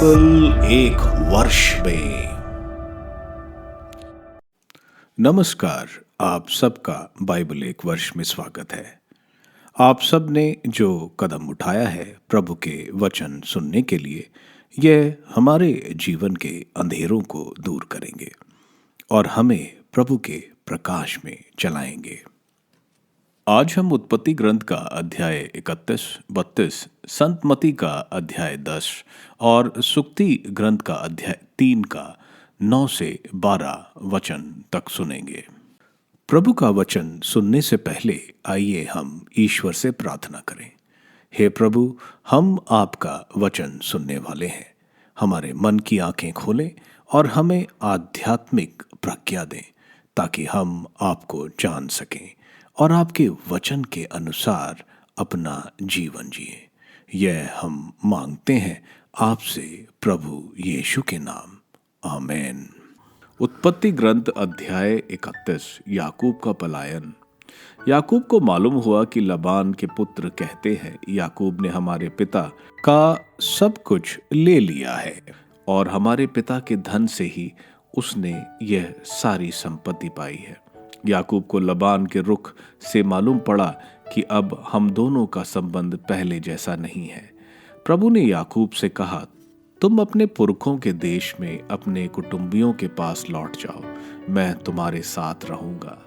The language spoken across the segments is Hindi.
बाइबल एक वर्ष में। नमस्कार, आप सबका बाइबल एक वर्ष में स्वागत है। आप सब ने जो कदम उठाया है प्रभु के वचन सुनने के लिए, यह हमारे जीवन के अंधेरों को दूर करेंगे और हमें प्रभु के प्रकाश में चलाएंगे। आज हम उत्पत्ति ग्रंथ का अध्याय 31, 32, संत मती का अध्याय 10 और सुक्ति ग्रंथ का अध्याय 3 का 9 से 12 वचन तक सुनेंगे। प्रभु का वचन सुनने से पहले आइए हम ईश्वर से प्रार्थना करें। हे प्रभु, हम आपका वचन सुनने वाले हैं। हमारे मन की आंखें खोलें और हमें आध्यात्मिक प्रज्ञा दें ताकि हम आपको जान सकें और आपके वचन के अनुसार अपना जीवन जिए। यह हम मांगते हैं आपसे प्रभु यीशु के नाम, आमीन। उत्पत्ति ग्रंथ अध्याय 31, याकूब का पलायन। याकूब को मालूम हुआ कि लबान के पुत्र कहते हैं, याकूब ने हमारे पिता का सब कुछ ले लिया है और हमारे पिता के धन से ही उसने यह सारी संपत्ति पाई है। याकूब को लबान के रुख से मालूम पड़ा कि अब हम दोनों का संबंध पहले जैसा नहीं है। प्रभु ने याकूब से कहा, तुम अपने पुरखों के देश में अपने कुटुंबियों के पास लौट जाओ, मैं तुम्हारे साथ रहूंगा।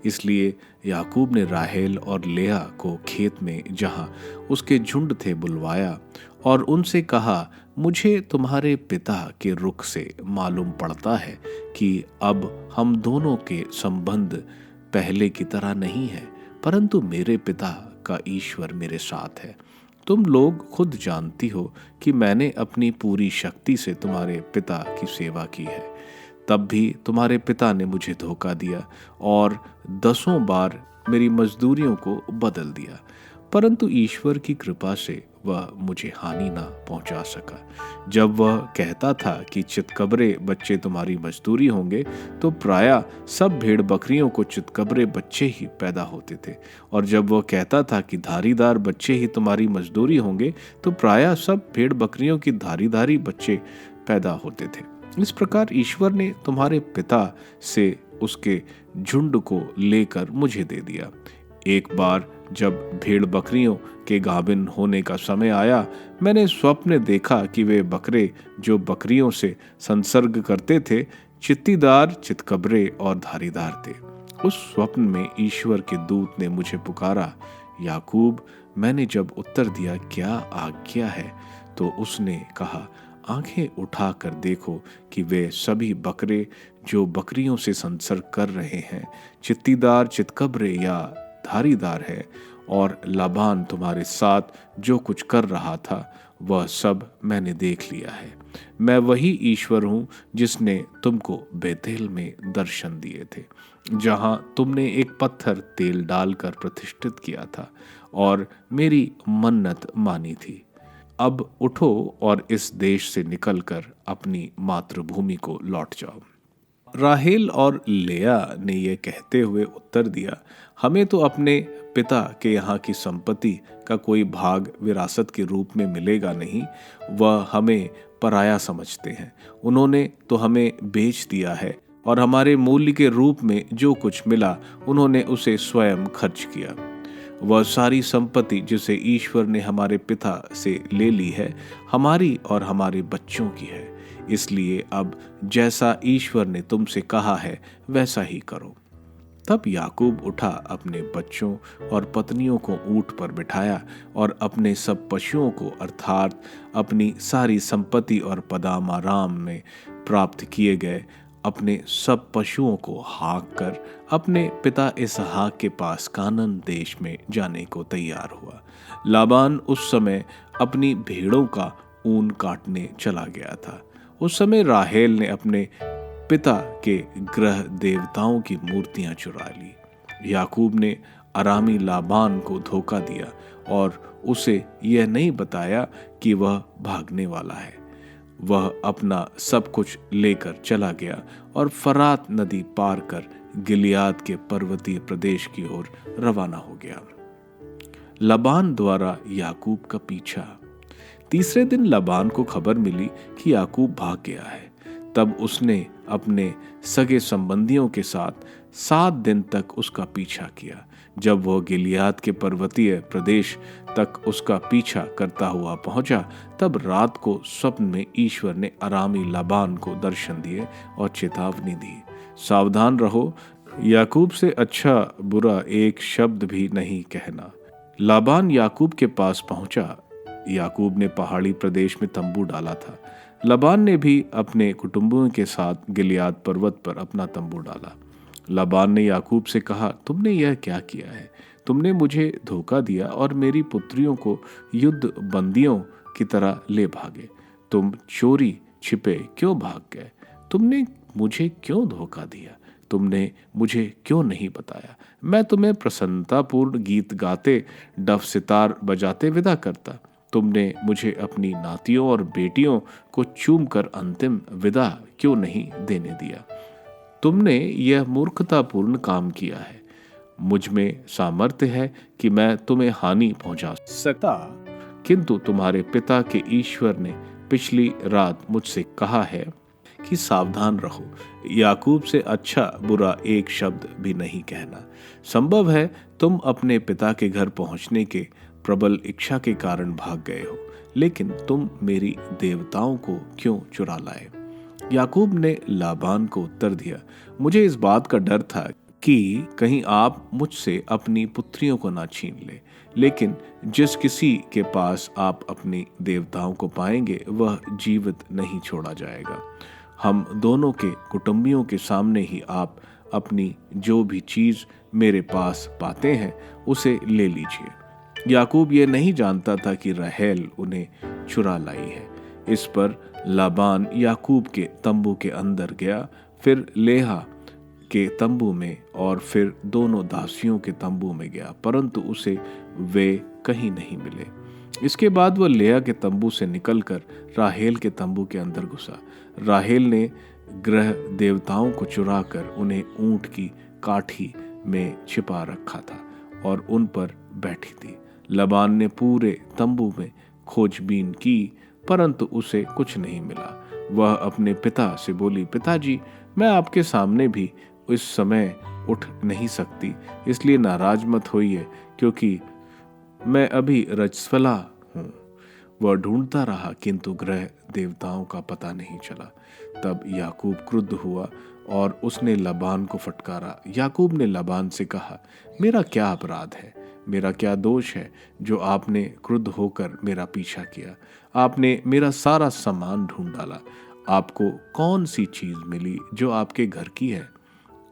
इसलिए याकूब ने राहेल और लेआ को खेत में जहां उसके झुंड थे बुलवाया और उनसे कहा, मुझे तुम्हारे पिता के रुख से मालूम पड़ता है कि अब हम दोनों के संबंध पहले की तरह नहीं है, परंतु मेरे पिता का ईश्वर मेरे साथ है। तुम लोग खुद जानती हो कि मैंने अपनी पूरी शक्ति से तुम्हारे पिता की सेवा की है। तब भी तुम्हारे पिता ने मुझे धोखा दिया और 10 बार मेरी मजदूरियों को बदल दिया, परंतु ईश्वर की कृपा से वह मुझे हानि ना पहुंचा सका। जब वह कहता था कि चितकबरे बच्चे तुम्हारी मजदूरी होंगे, तो प्रायः सब भेड़ बकरियों को चितकबरे बच्चे ही पैदा होते थे, और जब वह कहता था कि धारीदार बच्चे ही तुम्हारी मजदूरी होंगे, तो प्रायः सब भेड़ बकरियों की धारीदारी बच्चे पैदा होते थे। इस प्रकार ईश्वर ने तुम्हारे पिता से उसके झुंड को लेकर मुझे दे दिया। एक बार जब भेड़ बकरियों के गाभिन होने का समय आया, मैंने स्वप्न देखा कि वे बकरे जो बकरियों से संसर्ग करते थे, चित्तीदार, चितकबरे और धारीदार थे। उस स्वप्न में ईश्वर के दूत ने मुझे पुकारा, याकूब। मैंने जब उत्तर दिया, क्या आज्ञा है, तो उसने कहा, आंखें उठाकर देखो कि वे सभी बकरे जो बकरियों से संसर्ग कर रहे हैं, चित्तीदार, चितकबरे या धारीदार है, और लाबान तुम्हारे साथ जो कुछ कर रहा था वह सब मैंने देख लिया है। मैं वही ईश्वर हूँ जिसने तुमको बेतेल में दर्शन दिए थे, जहाँ तुमने एक पत्थर तेल डालकर प्रतिष्ठित किया था और मेरी मन्नत मानी थी। अब उठो और इस देश से निकलकर अपनी मातृभूमि को लौट जाओ। राहेल और लेआ ने यह कहते हुए उत्तर दिया, हमें तो अपने पिता के यहाँ की संपत्ति का कोई भाग विरासत के रूप में मिलेगा नहीं, वह हमें पराया समझते हैं। उन्होंने तो हमें बेच दिया है और हमारे मूल्य के रूप में जो कुछ मिला उन्होंने उसे स्वयं खर्च किया। वह सारी संपत्ति जिसे ईश्वर ने हमारे पिता से ले ली है, हमारी और हमारे बच्चों की है। इसलिए अब जैसा ईश्वर ने तुमसे कहा है वैसा ही करो। तब याकूब उठा, अपने बच्चों और पत्नियों को ऊंट पर बिठाया और अपने सब पशुओं को अर्थात अपनी सारी संपत्ति और पदाम आराम में प्राप्त किए गए अपने सब पशुओं को हाँक कर अपने पिता इसहाक के पास कानान देश में जाने को तैयार हुआ। लाबान उस समय अपनी भेड़ों का ऊन काटने चला गया था। उस समय राहेल ने अपने पिता के ग्रह देवताओं की मूर्तियां चुरा ली। याकूब ने अरामी लाबान को धोखा दिया और उसे यह नहीं बताया कि वह भागने वाला है। वह अपना सब कुछ लेकर चला गया और फरात नदी पार कर गिलियाद के पर्वतीय प्रदेश की ओर रवाना हो गया। लबान द्वारा याकूब का पीछा। तीसरे दिन लाबान को खबर मिली कि याकूब भाग गया है। तब उसने अपने सगे संबंधियों के साथ 7 दिन तक उसका पीछा किया। जब वह गिलियाद के पर्वतीय प्रदेश तक उसका पीछा करता हुआ पहुंचा, तब रात को स्वप्न में ईश्वर ने अरामी लाबान को दर्शन दिए और चेतावनी दी, सावधान रहो, याकूब से अच्छा बुरा एक शब्द भी नहीं कहना। लाबान याकूब के पास पहुंचा। याकूब ने पहाड़ी प्रदेश में तंबू डाला था। लाबान ने भी अपने कुटुंबियों के साथ गिलियाद पर्वत पर अपना तंबू डाला। लाबान ने याकूब से कहा, तुमने यह क्या किया है? तुमने मुझे धोखा दिया और मेरी पुत्रियों को युद्ध बंदियों की तरह ले भागे। तुम चोरी छिपे क्यों भाग गए? तुमने मुझे क्यों धोखा दिया? तुमने मुझे क्यों नहीं बताया? मैं तुम्हें प्रसन्नतापूर्ण गीत गाते, डफ सितार बजाते विदा करता। तुमने मुझे अपनी नातियों और बेटियों को चूम कर अंतिम विदा क्यों नहीं देने दिया? तुमने यह मूर्खतापूर्ण काम किया है। मुझ में सामर्थ्य है कि मैं तुम्हें हानि पहुंचा सकता, किंतु तुम्हारे पिता के ईश्वर ने पिछली रात मुझसे कहा है कि सावधान रहो, याकूब से अच्छा बुरा एक शब्द भी नहीं कहना। संभव है तुम अपने पिता के घर पहुंचने के प्रबल इच्छा के कारण भाग गए हो, लेकिन तुम मेरी देवताओं को क्यों चुरा लाए? याकूब ने लाबान को उत्तर दिया, मुझे इस बात का डर था कि कहीं आप मुझसे अपनी पुत्रियों को ना छीन ले, लेकिन जिस किसी के पास आप अपनी देवताओं को पाएंगे वह जीवित नहीं छोड़ा जाएगा। हम दोनों के कुटुंबियों के सामने ही आप अपनी जो भी चीज मेरे पास पाते हैं उसे ले लीजिए। याकूब ये नहीं जानता था कि राहेल उन्हें चुरा लाई है। इस पर लाबान याकूब के तंबू के अंदर गया, फिर लेहा के तंबू में और फिर दोनों दासियों के तंबू में गया, परंतु उसे वे कहीं नहीं मिले। इसके बाद वह लेहा के तंबू से निकलकर राहेल के तंबू के अंदर घुसा। राहेल ने ग्रह देवताओं को चुराकर उन्हें ऊंट की काठी में छिपा रखा था और उन पर बैठी थी। लाबान ने पूरे तंबू में खोजबीन की, परंतु उसे कुछ नहीं मिला। वह अपने पिता से बोली, पिताजी, मैं आपके सामने भी इस समय उठ नहीं सकती, इसलिए नाराज मत होइए, क्योंकि मैं अभी रजस्वला हूँ। वह ढूंढता रहा, किंतु ग्रह देवताओं का पता नहीं चला। तब याकूब क्रुद्ध हुआ और उसने लाबान को फटकारा। याकूब ने लाबान से कहा, मेरा क्या अपराध है? मेरा क्या दोष है जो आपने क्रुद्ध होकर मेरा पीछा किया? आपने मेरा सारा सामान ढूंढ डाला। आपको कौन सी चीज मिली जो आपके घर की है?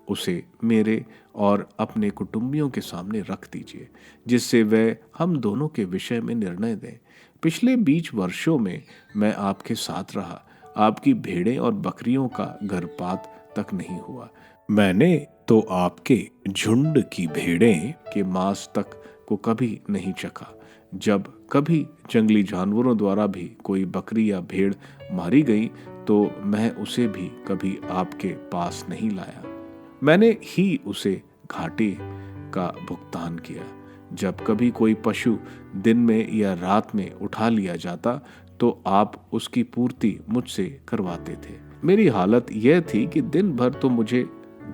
उसे मेरे और अपने कुटुंबियों के सामने रख दीजिए, जिससे वे हम दोनों के विषय में निर्णय दें। पिछले 20 वर्षों में मैं आपके साथ रहा, आपकी भेड़ें और बकरियों का गर्भपात तक नहीं हुआ। मैंने तो आपके झुंड की भेड़ें के मांस तक को कभी नहीं चखा। जब कभी जंगली जानवरों द्वारा भी कोई बकरी या भेड़ मारी गई तो मैं उसे भी कभी आपके पास नहीं लाया। मैंने ही उसे घाटे का भुगतान किया। जब कभी कोई पशु दिन में या रात में उठा लिया जाता तो आप उसकी पूर्ति मुझसे करवाते थे। मेरी हालत यह थी कि दिन भर तो मुझे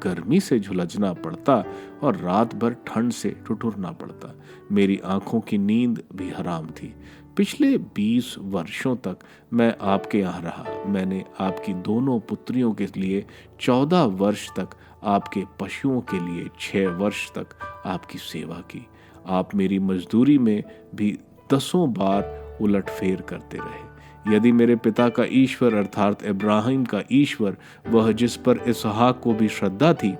गर्मी से झुलसना पड़ता और रात भर ठंड से ठिठुरना पड़ता। मेरी आंखों की नींद भी हराम थी। पिछले 20 वर्षों तक मैं आपके यहाँ रहा। मैंने आपकी दोनों पुत्रियों के लिए 14 वर्ष तक, आपके पशुओं के लिए 6 वर्ष तक आपकी सेवा की। आप मेरी मजदूरी में भी 10 बार उलटफेर करते रहे। यदि मेरे पिता का ईश्वर अर्थात इब्राहिम का ईश्वर, वह जिस पर इसहाक को भी श्रद्धा थी,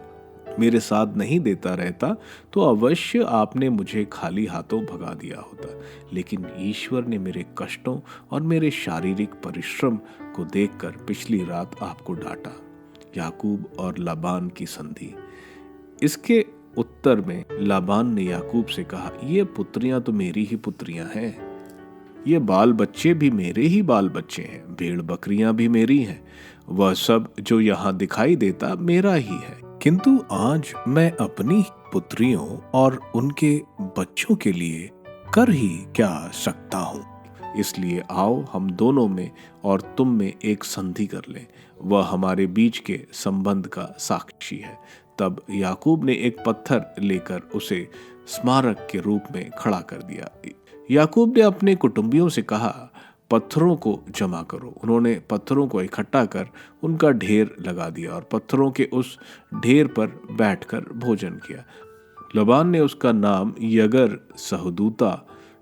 मेरे साथ नहीं देता रहता तो अवश्य आपने मुझे खाली हाथों भगा दिया होता। लेकिन ईश्वर ने मेरे कष्टों और मेरे शारीरिक परिश्रम को देखकर पिछली रात आपको डांटा। याकूब और लाबान की संधि। इसके उत्तर में लाबान ने याकूब से कहा, ये पुत्रियां तो मेरी ही पुत्रियां हैं, ये बाल बच्चे भी मेरे ही बाल बच्चे हैं, भेड़ बकरियां भी मेरी हैं, वह सब जो यहाँ दिखाई देता मेरा ही है। किंतु आज मैं अपनी पुत्रियों और उनके बच्चों के लिए कर ही क्या सकता हूँ? इसलिए आओ हम दोनों में और तुम में एक संधि कर लें, वह हमारे बीच के संबंध का साक्षी है। तब याकूब ने एक पत्थर लेकर उसे स्मारक के रूप में खड़ा कर दिया। याकूब ने अपने कुटुंबियों से कहा, पत्थरों को जमा करो। उन्होंने पत्थरों को इकट्ठा कर उनका ढेर लगा दिया और पत्थरों के उस ढेर पर बैठकर भोजन किया। लबान ने उसका नाम यगर सहदूता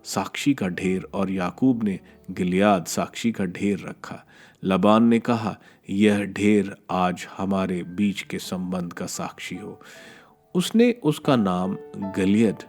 साक्षी का ढेर और याकूब ने गिलियाद साक्षी का ढेर रखा। लबान ने कहा, यह ढेर आज हमारे बीच के संबंध का साक्षी हो। उसने उसका नाम गलियद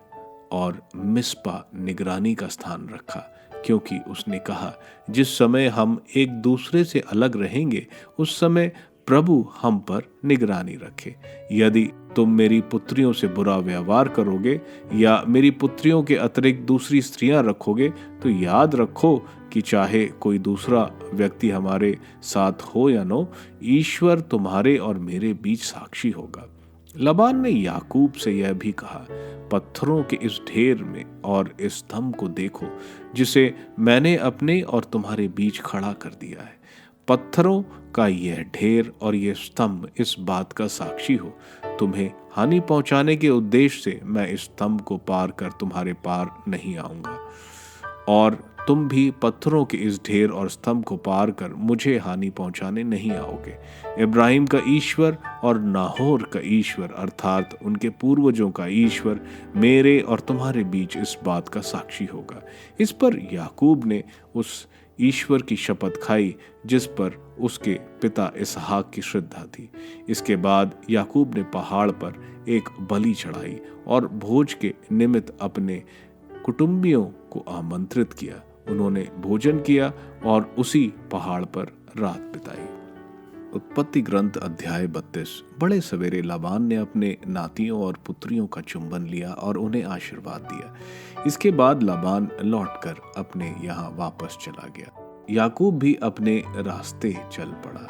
और मिस्पा निगरानी का स्थान रखा, क्योंकि उसने कहा, जिस समय हम एक दूसरे से अलग रहेंगे उस समय प्रभु हम पर निगरानी रखे। यदि तुम मेरी पुत्रियों से बुरा व्यवहार करोगे या मेरी पुत्रियों के अतिरिक्त दूसरी स्त्रियां रखोगे तो याद रखो कि चाहे कोई दूसरा व्यक्ति हमारे साथ हो या न, ईश्वर तुम्हारे और मेरे बीच साक्षी होगा। लबान ने याकूब से यह भी कहा, पत्थरों के इस ढेर में और इस स्तंभ को देखो जिसे मैंने अपने और तुम्हारे बीच खड़ा कर दिया है। पत्थरों का यह ढेर और यह स्तंभ इस बात का साक्षी हो, तुम्हें हानि पहुंचाने के उद्देश्य से मैं इस स्तंभ को पार कर तुम्हारे पार नहीं आऊंगा, और तुम भी पत्थरों के इस ढेर और स्तंभ को पार कर मुझे हानि पहुंचाने नहीं आओगे। इब्राहिम का ईश्वर और नाहोर का ईश्वर अर्थात उनके पूर्वजों का ईश्वर मेरे और तुम्हारे बीच इस बात का साक्षी होगा। इस पर याकूब ने उस ईश्वर की शपथ खाई जिस पर उसके पिता इसहाक की श्रद्धा थी। इसके बाद याकूब ने पहाड़ पर एक बलि चढ़ाई और भोज के निमित्त अपने कुटुंबियों को आमंत्रित किया। उन्होंने भोजन किया और उसी पहाड़ पर रात बिताई। उत्पत्ति ग्रंथ अध्याय 32। बड़े सवेरे लाबान ने अपने नातियों और पुत्रियों का चुंबन लिया और उन्हें आशीर्वाद दिया। इसके बाद लाबान लौटकर अपने यहाँ वापस चला गया। याकूब भी अपने रास्ते चल पड़ा।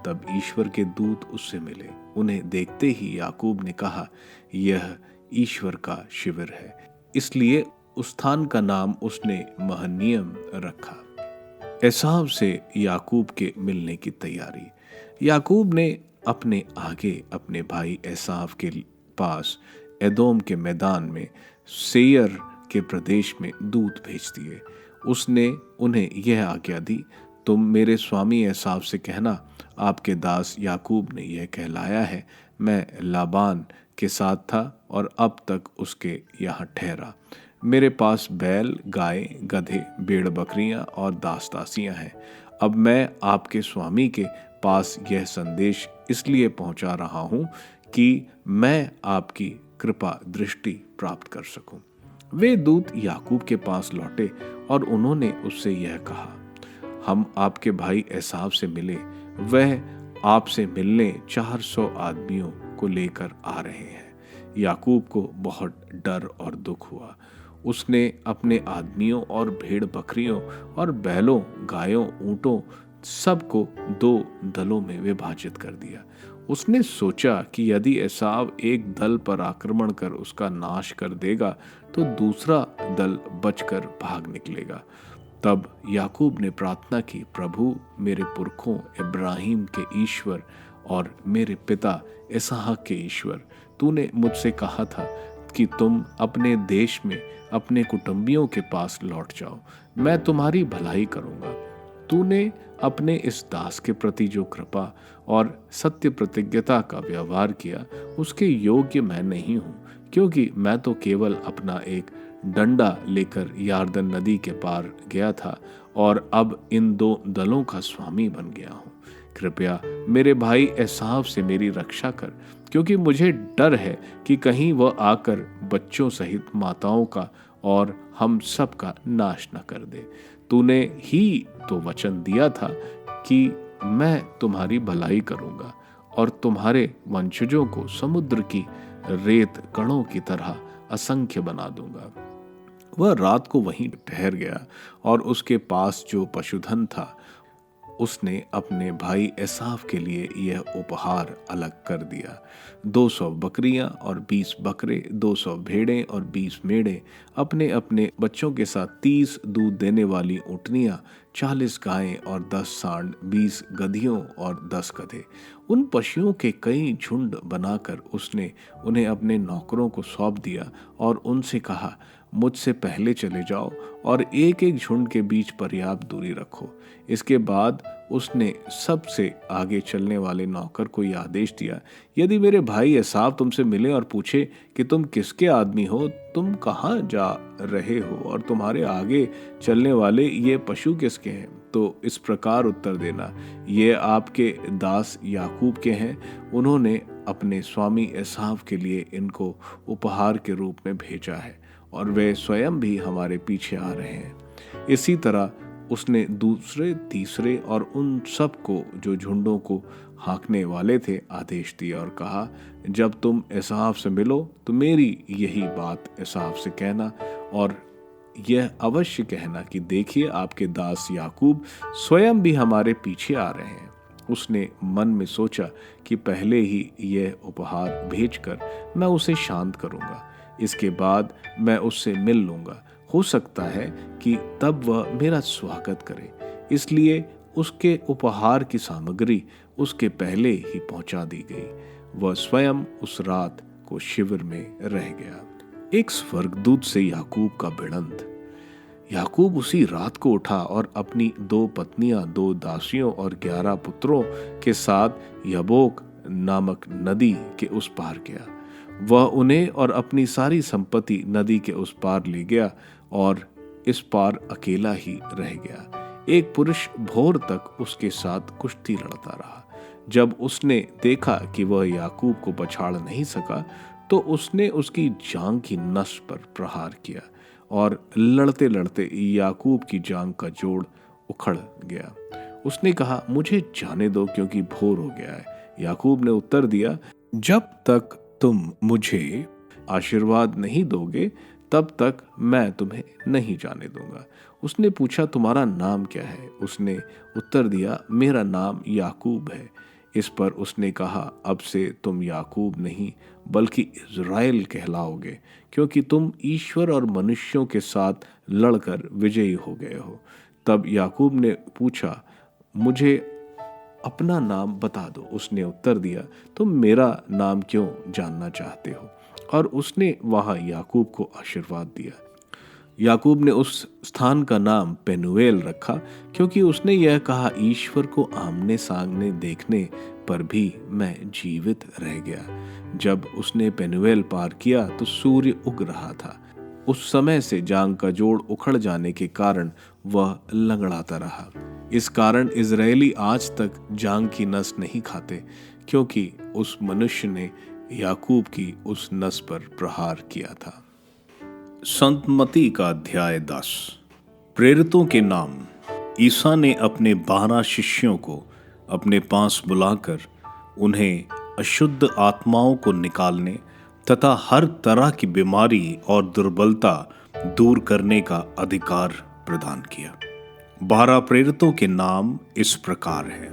तब ईश्वर के दूत उससे मिले। उन्हें देखते ही याकूब ने कहा, यह ईश्वर का शिविर है। इसलिए उस स्थान का नाम उसने महनीम रखा। एसाव से याकूब के मिलने की तैयारी। याकूब ने अपने आगे अपने भाई एसाव के पास एदोम के मैदान में सेयर के प्रदेश में दूत भेज दिए। उसने उन्हें यह आज्ञा दी, तुम मेरे स्वामी एसाव से कहना, आपके दास याकूब ने यह कहलाया है, मैं लाबान के साथ था और अब तक उसके यहाँ ठहरा। मेरे पास बैल, गाय, गधे, भेड़ बकरियां और दास दासियां हैं। अब मैं आपके स्वामी के पास यह संदेश इसलिए पहुंचा रहा हूं कि मैं आपकी कृपा दृष्टि प्राप्त कर सकूं। वे दूत याकूब के पास लौटे और उन्होंने उससे यह कहा, हम आपके भाई एसाव से मिले, वह आपसे मिलने 400 आदमियों को लेकर आ रहे हैं। याकूब को बहुत डर और दुख हुआ। उसने अपने आदमियों और भेड़ बकरियों और बैलों, गायों, ऊंटों सबको 2 दलों में विभाजित कर दिया। उसने सोचा कि यदि एसाव एक दल पर आक्रमण कर उसका नाश कर देगा तो दूसरा दल बचकर भाग निकलेगा। तब याकूब ने प्रार्थना की, प्रभु मेरे पुरखों इब्राहिम के ईश्वर और मेरे पिता इसहाक के ईश्वर, तूने मुझसे कहा था कि तुम अपने देश में अपने कुटुंबियों के पास लौट जाओ, मैं तुम्हारी भलाई करूंगा। तूने अपने इस दास के प्रति जो कृपा और सत्य प्रतिज्ञता का व्यवहार किया उसके योग्य मैं नहीं हूं, क्योंकि मैं तो केवल अपना एक डंडा लेकर यार्दन नदी के पार गया था और अब इन 2 दलों का स्वामी बन गया हूं। कृपया मेरे भाई एसाव से मेरी रक्षा कर, क्योंकि मुझे डर है कि कहीं वह आकर बच्चों सहित माताओं का और हम सब का नाश न कर दे। तूने ही तो वचन दिया था कि मैं तुम्हारी भलाई करूंगा और तुम्हारे वंशजों को समुद्र की रेत कणों की तरह असंख्य बना दूंगा। वह रात को वहीं ठहर गया और उसके पास जो पशुधन था उसने अपने भाई एसाव के लिए यह उपहार अलग कर दिया। 200 बकरियां और 20 बकरे, 200 भेड़ें और 20 मेढ़े, अपने अपने बच्चों के साथ 30 दूध देने वाली ऊँटनियां, 40 गायें और 10 सांड, 20 गधियों और 10 गधे। उन पशुओं के कई झुंड बनाकर उसने उन्हें अपने नौकरों को सौंप दिया और उनसे कहा, मुझसे पहले चले जाओ और एक एक झुंड के बीच पर्याप्त दूरी रखो। इसके बाद उसने सबसे आगे चलने वाले नौकर को यह आदेश दिया, यदि मेरे भाई एसाव तुमसे मिले और पूछे कि तुम किसके आदमी हो, तुम कहाँ जा रहे हो और तुम्हारे आगे चलने वाले ये पशु किसके हैं, तो इस प्रकार उत्तर देना, ये आपके दास याकूब के हैं। उन्होंने अपने स्वामी एसाव के लिए इनको उपहार के रूप में भेजा है और वे स्वयं भी हमारे पीछे आ रहे हैं। इसी तरह उसने दूसरे, तीसरे और उन सब को जो झुंडों को हाँकने वाले थे आदेश दिया और कहा, जब तुम एसाव से मिलो तो मेरी यही बात एसाव से कहना और यह अवश्य कहना कि देखिए, आपके दास याकूब स्वयं भी हमारे पीछे आ रहे हैं। उसने मन में सोचा कि पहले ही यह उपहार भेजकर मैं उसे शांत करूंगा, इसके बाद मैं उससे मिल लूंगा। हो सकता है कि तब वह मेरा स्वागत करे। इसलिए उसके उपहार की सामग्री उसके पहले ही पहुंचा दी गई। वह स्वयं उस रात को शिविर में रह गया। एक स्वर्गदूत से याकूब का भिड़ंत। याकूब उसी रात को उठा और अपनी 2 पत्नियां, 2 दासियों और 11 पुत्रों के साथ यबोक नामक नदी के उस पार गया। वह उन्हें और अपनी सारी संपत्ति नदी के उस पार ले गया और इस पार अकेला ही रह गया। एक पुरुष भोर तक उसके साथ कुश्ती लड़ता रहा। जब उसने देखा कि वह याकूब को पछाड़ नहीं सका, तो उसने उसकी जांघ की नस पर प्रहार किया और लड़ते लड़ते याकूब की जांघ का जोड़ उखड़ गया। उसने कहा, मुझे जाने दो क्योंकि भोर हो गया है। याकूब ने उत्तर दिया, जब तक तुम मुझे आशीर्वाद नहीं दोगे तब तक मैं तुम्हें नहीं जाने दूंगा। उसने पूछा, तुम्हारा नाम क्या है? उसने उत्तर दिया, मेरा नाम याकूब है। इस पर उसने कहा, अब से तुम याकूब नहीं बल्कि इज़राइल कहलाओगे, क्योंकि तुम ईश्वर और मनुष्यों के साथ लड़कर विजयी हो गए हो। तब याकूब ने पूछा, मुझे अपना नाम बता दो। उसने उत्तर दिया, तुम मेरा नाम क्यों जानना चाहते हो? और उसने वहां याकूब को आशीर्वाद दिया। याकूब ने उस स्थान का नाम पेनुएल रखा, क्योंकि उसने यह कहा, ईश्वर को आमने सामने देखने पर भी मैं जीवित रह गया। जब उसने पेनुएल पार किया तो सूर्य उग रहा था। उस समय से जांघ का जोड़ उखड़ जाने के कारण वह लंगड़ाता रहा। इस कारण इजरायली आज तक जांघ की नस नहीं खाते, क्योंकि उस मनुष्य ने याकूब की उस नस पर प्रहार किया था। संत मत्ती का अध्याय 10। प्रेरितों के नाम। ईसा ने अपने 12 शिष्यों को अपने पास बुलाकर उन्हें अशुद्ध आत्माओं को निकालने तथा हर तरह की बीमारी और दुर्बलता दूर करने का अधिकार प्रदान किया। 12 प्रेरितों के नाम इस प्रकार हैं।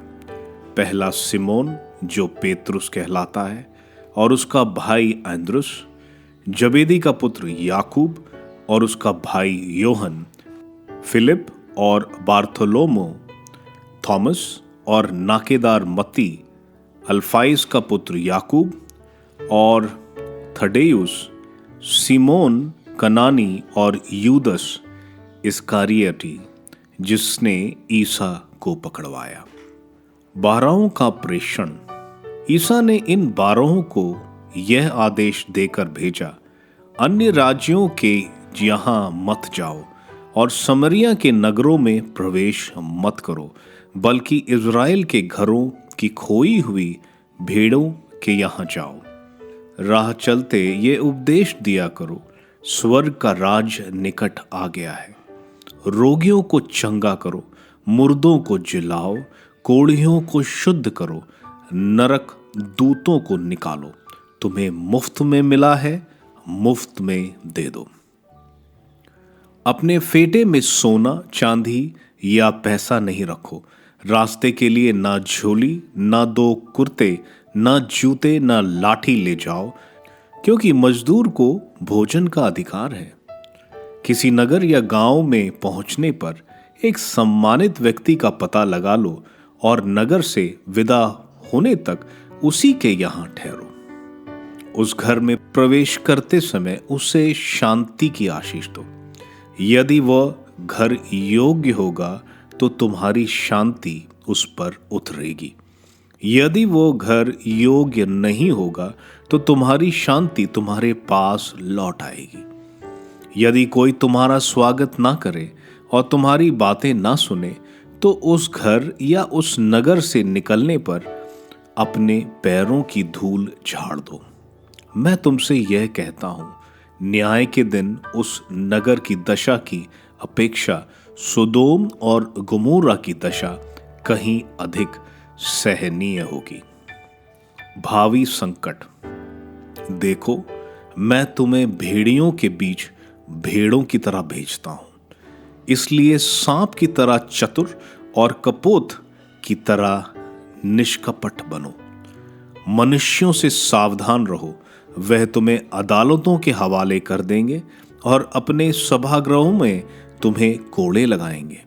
पहला सिमोन, जो पेतरुस कहलाता है, और उसका भाई अंद्रुस, जबेदी का पुत्र याकूब और उसका भाई योहन, फिलिप और बार्थोलोमो, थॉमस और नाकेदार मत्ती, अल्फाइस का पुत्र याकूब और थडेयुस, सीमोन कनानी और यूदस इस्कारियोती, जिसने ईसा को पकड़वाया। 12 का प्रेषण। ईसा ने इन 12 को यह आदेश देकर भेजा, अन्य राज्यों के यहाँ मत जाओ और समरिया के नगरों में प्रवेश मत करो, बल्कि इज़राइल के घरों की खोई हुई भेड़ों के यहाँ जाओ। राह चलते ये उपदेश दिया करो, स्वर्ग का राज निकट आ गया है। रोगियों को चंगा करो, मुर्दों को जिलाओ, कोढ़ियों को शुद्ध करो, नरक दूतों को निकालो। तुम्हें मुफ्त में मिला है, मुफ्त में दे दो। अपने फेटे में सोना, चांदी या पैसा नहीं रखो, रास्ते के लिए ना झोली, ना 2 कुर्ते, ना जूते, ना लाठी ले जाओ, क्योंकि मजदूर को भोजन का अधिकार है। किसी नगर या गांव में पहुंचने पर एक सम्मानित व्यक्ति का पता लगा लो और नगर से विदा होने तक उसी के यहां ठहरो। उस घर में प्रवेश करते समय उसे शांति की आशीष दो। यदि वह घर योग्य होगा तो तुम्हारी शांति उस पर उतरेगी। यदि वो घर योग्य नहीं होगा तो तुम्हारी शांति तुम्हारे पास लौट आएगी। यदि कोई तुम्हारा स्वागत ना करे और तुम्हारी बातें ना सुने तो उस घर या उस नगर से निकलने पर अपने पैरों की धूल झाड़ दो। मैं तुमसे यह कहता हूं, न्याय के दिन उस नगर की दशा की अपेक्षा सोदोम और गमोरा की दशा कहीं अधिक सहनीय होगी। भावी संकट। देखो, मैं तुम्हें भेड़ियों के बीच भेड़ों की तरह भेजता हूं, इसलिए सांप की तरह चतुर और कपोत की तरह निष्कपट बनो। मनुष्यों से सावधान रहो, वह तुम्हें अदालतों के हवाले कर देंगे और अपने सभागृहों में तुम्हें कोड़े लगाएंगे।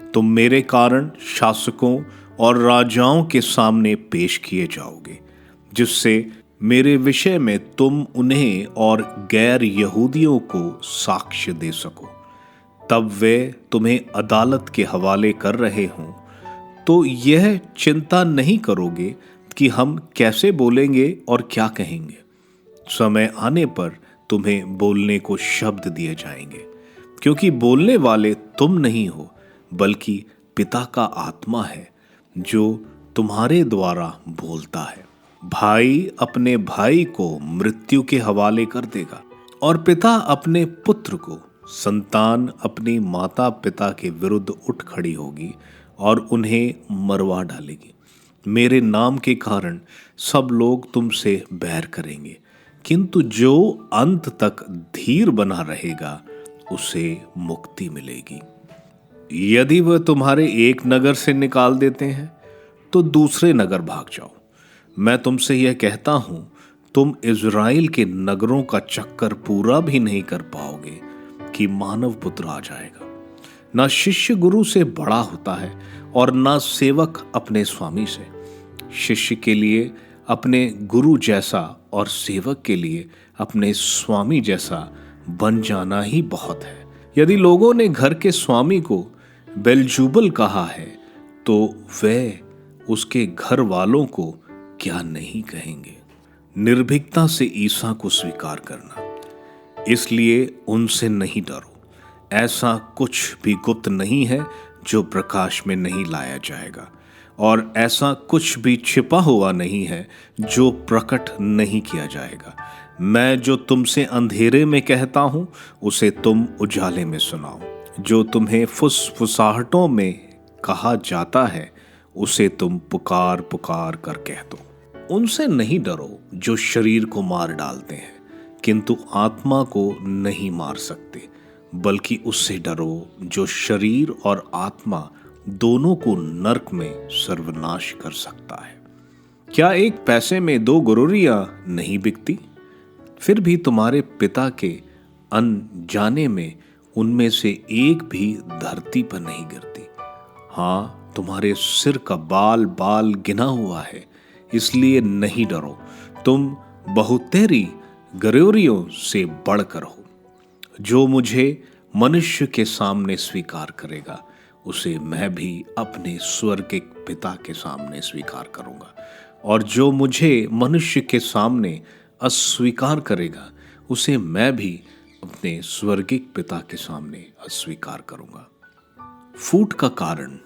तुम मेरे कारण शासकों और राजाओं के सामने पेश किए जाओगे, जिससे मेरे विषय में तुम उन्हें और गैर यहूदियों को साक्ष्य दे सको। तब वे तुम्हें अदालत के हवाले कर रहे हों तो यह चिंता नहीं करोगे कि हम कैसे बोलेंगे और क्या कहेंगे। समय आने पर तुम्हें बोलने को शब्द दिए जाएंगे, क्योंकि बोलने वाले तुम नहीं हो बल्कि पिता का आत्मा है जो तुम्हारे द्वारा बोलता है। भाई अपने भाई को मृत्यु के हवाले कर देगा और पिता अपने पुत्र को। संतान अपनी माता पिता के विरुद्ध उठ खड़ी होगी और उन्हें मरवा डालेगी। मेरे नाम के कारण सब लोग तुमसे बैर करेंगे, किंतु जो अंत तक धीर बना रहेगा उसे मुक्ति मिलेगी। यदि वह तुम्हारे एक नगर से निकाल देते हैं तो दूसरे नगर भाग जाओ। मैं तुमसे यह कहता हूं, तुम इज़राइल के नगरों का चक्कर पूरा भी नहीं कर पाओगे कि मानव पुत्र आ जाएगा। ना शिष्य गुरु से बड़ा होता है और ना सेवक अपने स्वामी से। शिष्य के लिए अपने गुरु जैसा और सेवक के लिए अपने स्वामी जैसा बन जाना ही बहुत है। यदि लोगों ने घर के स्वामी को बेलजूबल कहा है तो वे उसके घर वालों को क्या नहीं कहेंगे। निर्भीकता से ईसा को स्वीकार करना, इसलिए उनसे नहीं डरो। ऐसा कुछ भी गुप्त नहीं है जो प्रकाश में नहीं लाया जाएगा, और ऐसा कुछ भी छिपा हुआ नहीं है जो प्रकट नहीं किया जाएगा। मैं जो तुमसे अंधेरे में कहता हूं उसे तुम उजाले में सुनाओ। जो तुम्हें फुसफुसाहटों में कहा जाता है उसे तुम पुकार पुकार कर कह दो। उनसे नहीं डरो जो शरीर को मार डालते हैं किंतु आत्मा को नहीं मार सकते, बल्कि उससे डरो जो शरीर और आत्मा दोनों को नरक में सर्वनाश कर सकता है। क्या एक पैसे में 2 गुरोरियां नहीं बिकती? फिर भी तुम्हारे पिता के अनजाने में उनमें से एक भी धरती पर नहीं गिरती। हाँ, तुम्हारे सिर का बाल बाल गिना हुआ है, इसलिए नहीं डरो। तुम बहुतेरी गरोरियों से बढ़कर हो। जो मुझे मनुष्य के सामने स्वीकार करेगा उसे मैं भी अपने स्वर्गिक पिता के सामने स्वीकार करूंगा, और जो मुझे मनुष्य के सामने अस्वीकार करेगा उसे मैं भी अपने स्वर्गिक पिता के सामने अस्वीकार करूंगा। फूट का कारण।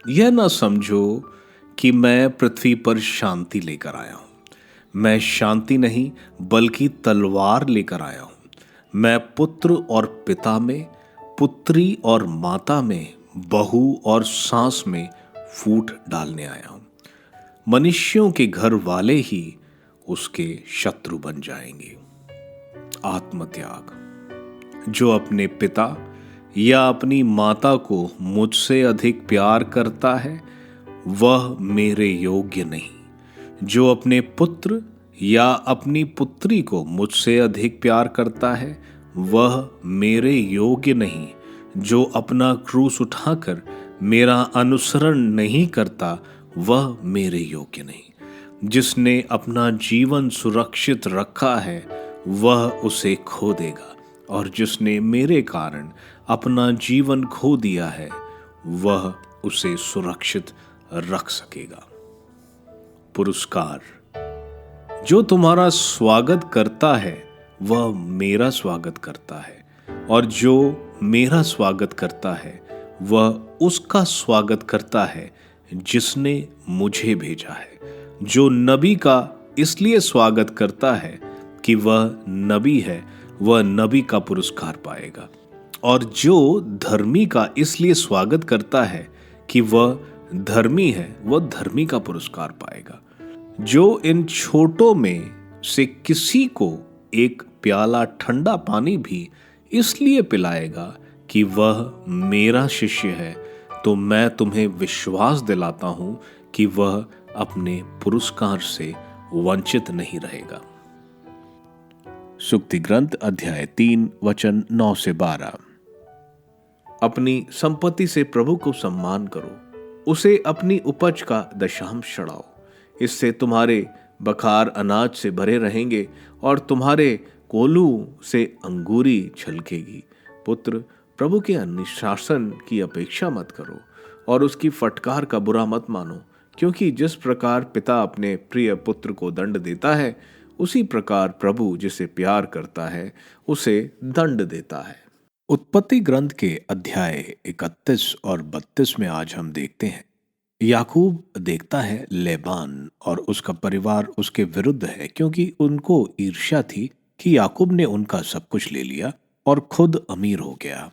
यह ना समझो कि मैं पृथ्वी पर शांति लेकर आया हूं। मैं शांति नहीं बल्कि तलवार लेकर आया हूं। मैं पुत्र और पिता में, पुत्री और माता में, बहू और सास में फूट डालने आया हूं। मनुष्यों के घर वाले ही उसके शत्रु बन जाएंगे। आत्मत्याग। जो अपने पिता या अपनी माता को मुझसे अधिक प्यार करता है वह मेरे योग्य नहीं। जो अपने पुत्र या अपनी पुत्री को मुझसे अधिक प्यार करता है वह मेरे योग्य नहीं। जो अपना क्रूस उठाकर मेरा अनुसरण नहीं करता वह मेरे योग्य नहीं। जिसने अपना जीवन सुरक्षित रखा है वह उसे खो देगा, और जिसने मेरे कारण अपना जीवन खो दिया है वह उसे सुरक्षित रख सकेगा। पुरस्कार। जो तुम्हारा स्वागत करता है वह मेरा स्वागत करता है, और जो मेरा स्वागत करता है वह उसका स्वागत करता है जिसने मुझे भेजा है। जो नबी का इसलिए स्वागत करता है कि वह नबी है वह नबी का पुरस्कार पाएगा, और जो धर्मी का इसलिए स्वागत करता है कि वह धर्मी है वह धर्मी का पुरस्कार पाएगा। जो इन छोटों में से किसी को एक प्याला ठंडा पानी भी इसलिए पिलाएगा कि वह मेरा शिष्य है, तो मैं तुम्हें विश्वास दिलाता हूं कि वह अपने पुरस्कार से वंचित नहीं रहेगा। सुक्ति ग्रंथ अध्याय 3 वचन 9 से 12। अपनी संपत्ति से प्रभु को सम्मान करो, उसे अपनी उपज का दशांश चढ़ाओ। इससे तुम्हारे बखार अनाज से भरे रहेंगे और तुम्हारे कोलू से अंगूरी छलकेगी। पुत्र, प्रभु के अनुशासन की अपेक्षा मत करो और उसकी फटकार का बुरा मत मानो, क्योंकि जिस प्रकार पिता अपने प्रिय पुत्र को दंड देता है उसी प्रकार प्रभु जिसे प्यार करता है उसे दंड देता है। उत्पत्ति ग्रंथ के अध्याय 31 और 32 में आज हम देखते हैं याकूब देखता है लेबान और उसका परिवार उसके विरुद्ध है, क्योंकि उनको ईर्ष्या थी कि याकूब ने उनका सब कुछ ले लिया और खुद अमीर हो गया।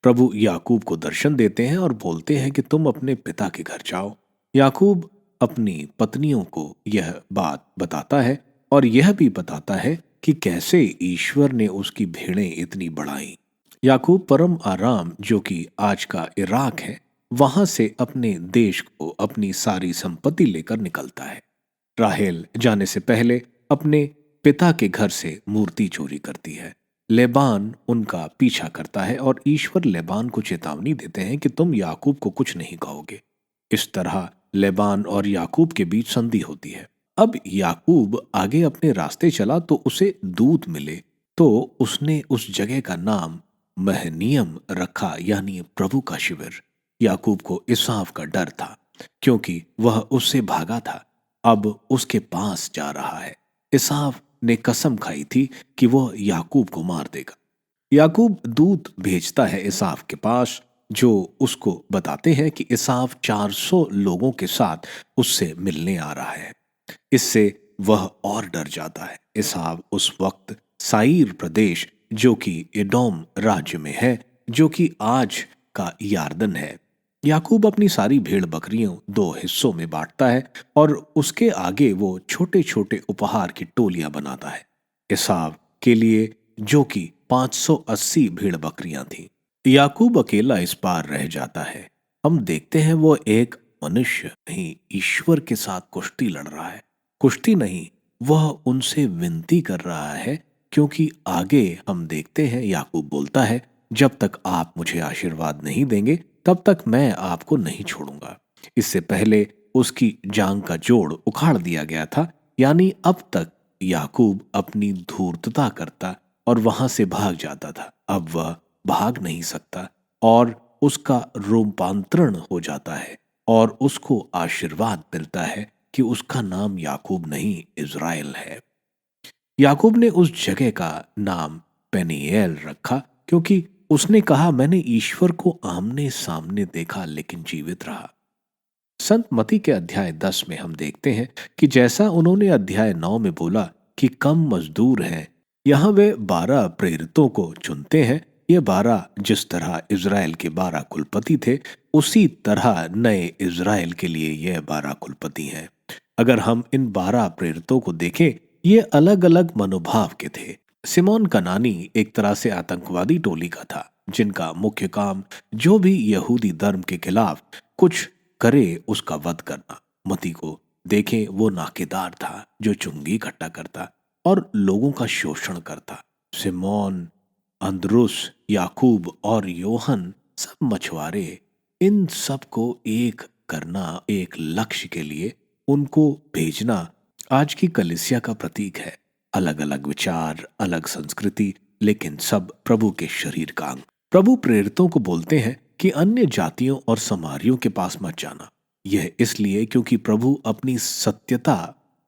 प्रभु याकूब को दर्शन देते हैं और बोलते हैं कि तुम अपने पिता के घर जाओ। याकूब अपनी पत्नियों को यह बात बताता है और यह भी बताता है कि कैसे ईश्वर ने उसकी भेड़ें इतनी बढ़ाई। याकूब परम आराम, जो कि आज का इराक है, वहां से अपने देश को अपनी सारी संपत्ति लेकर निकलता है। राहेल जाने से पहले अपने पिता के घर से मूर्ति चोरी करती है। लेबान उनका पीछा करता है और ईश्वर लेबान को चेतावनी देते हैं कि तुम याकूब को कुछ नहीं कहोगे। इस तरह लेबान और याकूब के बीच संधि होती है। अब याकूब आगे अपने रास्ते चला तो उसे दूत मिले, तो उसने उस जगह का नाम महनियम रखा, यानी प्रभु का शिविर। याकूब को एसाव का डर था, क्योंकि वह उससे भागा था, अब उसके पास जा रहा है। एसाव ने कसम खाई थी कि वह याकूब को मार देगा। याकूब दूत भेजता है एसाव के पास, जो उसको बताते हैं कि एसाव 400 लोगों के साथ उससे मिलने आ रहा है। इससे वह और डर जाता है। एसाव उस वक्त साईर प्रदेश, जो कि एडोम राज्य में है, जो कि आज का यार्दन है। याकूब अपनी सारी भेड़ बकरियों 2 हिस्सों में बांटता है और उसके आगे वो छोटे छोटे उपहार की टोलियां बनाता है एसाव के लिए, जो कि 580 भेड़ बकरियां थीं। याकूब अकेला इस पार रह जाता है। हम देखते हैं वो एक मनुष्य नहीं, ईश्वर के साथ कुश्ती लड़ रहा है। कुश्ती नहीं, वह उनसे विनती कर रहा है, क्योंकि आगे हम देखते हैं याकूब बोलता है, जब तक आप मुझे आशीर्वाद नहीं देंगे तब तक मैं आपको नहीं छोड़ूंगा। इससे पहले उसकी जांग का जोड़ उखाड़ दिया गया था, यानी अब तक याकूब अपनी धूर्तता करता और वहां से भाग जाता था। अब वह भाग नहीं सकता और उसका रूपांतरण हो जाता है और उसको आशीर्वाद मिलता है कि उसका नाम याकूब नहीं इज़राइल है। याकूब ने उस जगह का नाम पेनिएल रखा, क्योंकि उसने कहा, मैंने ईश्वर को आमने सामने देखा लेकिन जीवित रहा। संत मती के अध्याय 10 में हम देखते हैं कि जैसा उन्होंने अध्याय 9 में बोला कि कम मजदूर हैं, यहां वे 12 प्रेरितों को चुनते हैं। ये 12 जिस तरह इज़राइल के 12 कुलपति थे, उसी तरह नए इज़राइल के लिए ये 12 कुलपति हैं। अगर हम इन 12 प्रेरितों को देखें, ये अलग अलग मनोभाव के थे। सिमोन कनानी एक तरह से आतंकवादी टोली का था, जिनका मुख्य काम जो भी यहूदी धर्म के खिलाफ कुछ करे उसका वध करना। मती को देखें, वो नाकेदार था जो चुंगी इकट्ठा करता और लोगों का शोषण करता। सिमोन, अंद्रुस, याकूब और योहन सब मछुआरे, इन सब को एक करना, एक लक्ष्य के लिए उनको भेजना आज की कलीसिया का प्रतीक है। अलग अलग विचार, अलग संस्कृति, लेकिन सब प्रभु के शरीर का अंग। प्रभु प्रेरितों को बोलते हैं कि अन्य जातियों और समारियों के पास मत जाना। यह इसलिए क्योंकि प्रभु अपनी सत्यता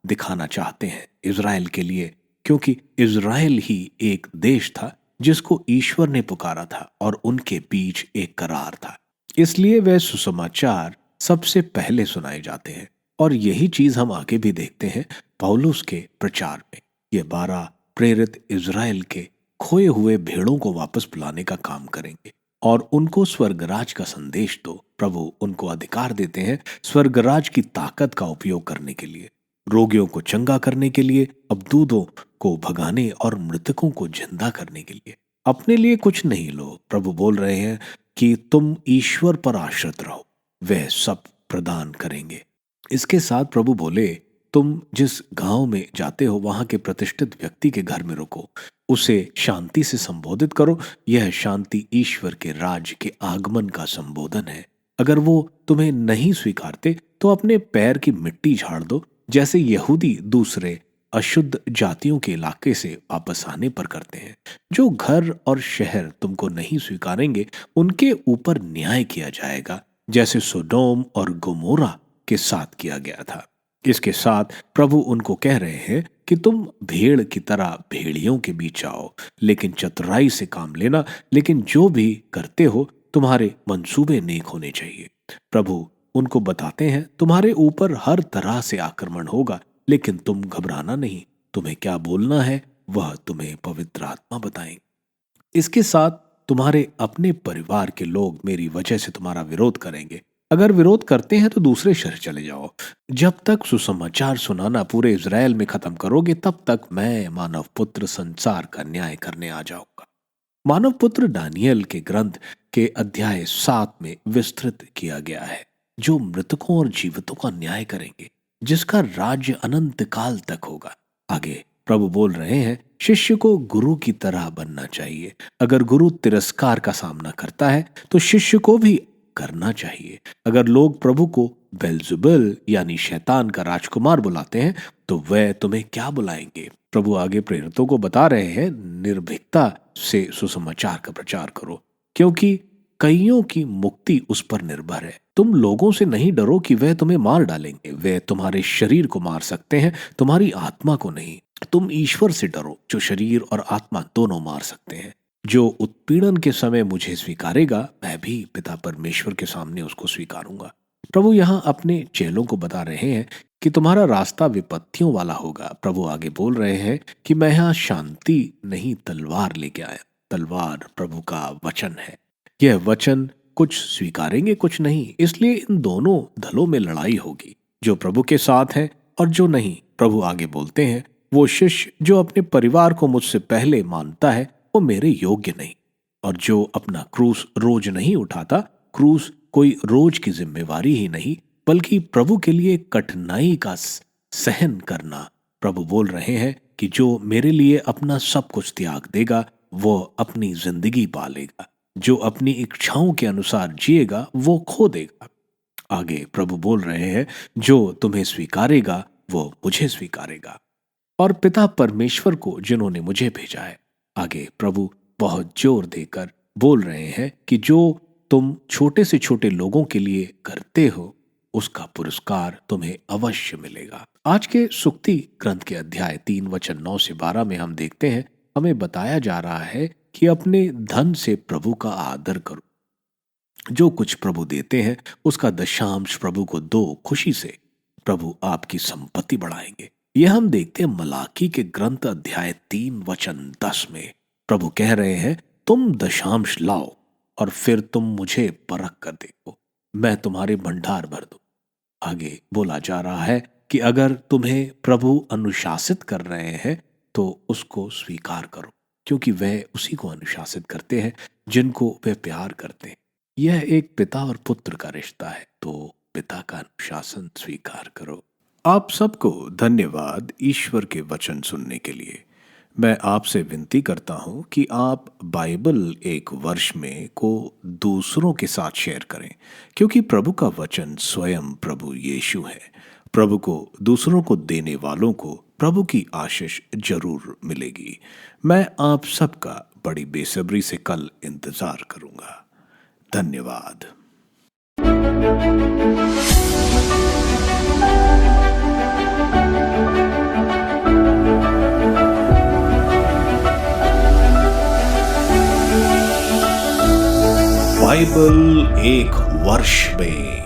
दिखाना चाहते हैं इज़राइल के लिए, क्योंकि इज़राइल ही एक देश था जिसको ईश्वर ने पुकारा था और उनके बीच एक करार था। इसलिए वह सुसमाचार सबसे पहले सुनाए जाते हैं। और यही चीज हम आगे भी देखते हैं पौलुस के प्रचार में। ये 12 प्रेरित इज़राइल के खोए हुए भेड़ों को वापस बुलाने का काम करेंगे और उनको स्वर्गराज का संदेश दो। प्रभु उनको अधिकार देते हैं स्वर्गराज की ताकत का उपयोग करने के लिए, रोगियों को चंगा करने के लिए, अबदूदों को भगाने और मृतकों को जिंदा करने के लिए। अपने लिए कुछ नहीं लो। प्रभु बोल रहे हैं कि तुम ईश्वर पर आश्रित रहो, वह सब प्रदान करेंगे। इसके साथ प्रभु बोले, तुम जिस गांव में जाते हो वहां के प्रतिष्ठित व्यक्ति के घर में रुको, उसे शांति से संबोधित करो। यह शांति ईश्वर के राज्य के आगमन का संबोधन है। अगर वो तुम्हें नहीं स्वीकारते तो अपने पैर की मिट्टी झाड़ दो, जैसे यहूदी दूसरे अशुद्ध जातियों के इलाके से वापस आने पर करते हैं। जो घर और शहर तुमको नहीं स्वीकारेंगे उनके ऊपर न्याय किया जाएगा, जैसे सोडोम और गोमोरा के साथ किया गया था। इसके साथ प्रभु उनको कह रहे हैं कि तुम भेड़ की तरह भेड़ियों के बीच जाओ, लेकिन चतुराई से काम लेना। लेकिन जो भी करते हो तुम्हारे मंसूबे नेक होने चाहिए। प्रभु उनको बताते हैं, तुम्हारे ऊपर हर तरह से आक्रमण होगा, लेकिन तुम घबराना नहीं। तुम्हें क्या बोलना है वह तुम्हें पवित्र आत्मा बताएंगे। इसके साथ तुम्हारे अपने परिवार के लोग मेरी वजह से तुम्हारा विरोध करेंगे। अगर विरोध करते हैं तो दूसरे शहर चले जाओ। जब तक सुसमाचार सुनाना पूरे इज़राइल में खत्म करोगे, तब तक मैं मानव पुत्र संसार का न्याय करने आ जाऊंगा। मानव पुत्र दानियल के ग्रंथ के अध्याय 7 में विस्तृत किया गया है, जो मृतकों और जीवितों का न्याय करेंगे, जिसका राज्य अनंत काल तक होगा। आगे प्रभु बोल रहे हैं, शिष्य को गुरु की तरह बनना चाहिए। अगर गुरु तिरस्कार का सामना करता है तो शिष्य को भी करना चाहिए। अगर लोग प्रभु को बेल्जुबुल यानी शैतान का राजकुमार बुलाते हैं तो वह तुम्हें क्या बुलाएंगे। प्रभु आगे प्रेरितों को बता रहे हैं, निर्भीकता से सुसमाचार का प्रचार करो, क्योंकि कईयों की मुक्ति उस पर निर्भर है। तुम लोगों से नहीं डरो कि वह तुम्हें मार डालेंगे। वे तुम्हारे शरीर को मार सकते हैं, तुम्हारी आत्मा को नहीं। तुम ईश्वर से डरो जो शरीर और आत्मा दोनों मार सकते हैं। जो उत्पीड़न के समय मुझे स्वीकारेगा, मैं भी पिता परमेश्वर के सामने उसको स्वीकारूंगा। प्रभु यहाँ अपने चेलों को बता रहे हैं कि तुम्हारा रास्ता विपत्तियों वाला होगा। प्रभु आगे बोल रहे हैं कि मैं यहाँ शांति नहीं तलवार लेके आया। तलवार प्रभु का वचन है। यह वचन कुछ स्वीकारेंगे, कुछ नहीं। इसलिए इन दोनों दलों में लड़ाई होगी, जो प्रभु के साथ है और जो नहीं। प्रभु आगे बोलते हैं, वो शिष्य जो अपने परिवार को मुझसे पहले मानता है वो मेरे योग्य नहीं। और जो अपना क्रूस रोज नहीं उठाता, क्रूस कोई रोज की जिम्मेवारी ही नहीं, बल्कि प्रभु के लिए कठिनाई का सहन करना। प्रभु बोल रहे हैं कि जो मेरे लिए अपना सब कुछ त्याग देगा वो अपनी जिंदगी पालेगा। जो अपनी इच्छाओं के अनुसार जिएगा वो खो देगा। आगे प्रभु बोल रहे हैं, जो तुम्हें स्वीकारेगा वो मुझे स्वीकारेगा, और पिता परमेश्वर को जिन्होंने मुझे भेजा है। आगे प्रभु बहुत जोर देकर बोल रहे हैं कि जो तुम छोटे से छोटे लोगों के लिए करते हो उसका पुरस्कार तुम्हें अवश्य मिलेगा। आज के सुक्ति ग्रंथ के अध्याय 3 वचन 9 से 12 में हम देखते हैं, हमें बताया जा रहा है कि अपने धन से प्रभु का आदर करो। जो कुछ प्रभु देते हैं उसका दशांश प्रभु को दो खुशी से। प्रभु आपकी संपत्ति बढ़ाएंगे। यह हम देखते हैं मलाकी के ग्रंथ अध्याय 3 वचन 10 में। प्रभु कह रहे हैं, तुम दशांश लाओ और फिर तुम मुझे परख कर देखो, मैं तुम्हारे भंडार भर दूं। आगे बोला जा रहा है कि अगर तुम्हें प्रभु अनुशासित कर रहे हैं तो उसको स्वीकार करो, क्योंकि वह उसी को अनुशासित करते हैं जिनको वे प्यार करते हैं। यह एक पिता और पुत्र का रिश्ता है। तो पिता का अनुशासन स्वीकार करो। आप सबको धन्यवाद ईश्वर के वचन सुनने के लिए। मैं आपसे विनती करता हूं कि आप बाइबल एक वर्ष में को दूसरों के साथ शेयर करें, क्योंकि प्रभु का वचन स्वयं प्रभु यीशु है। प्रभु को दूसरों को देने वालों को प्रभु की आशीष जरूर मिलेगी। मैं आप सबका बड़ी बेसब्री से कल इंतजार करूंगा। धन्यवाद। बाइबल एक वर्ष में।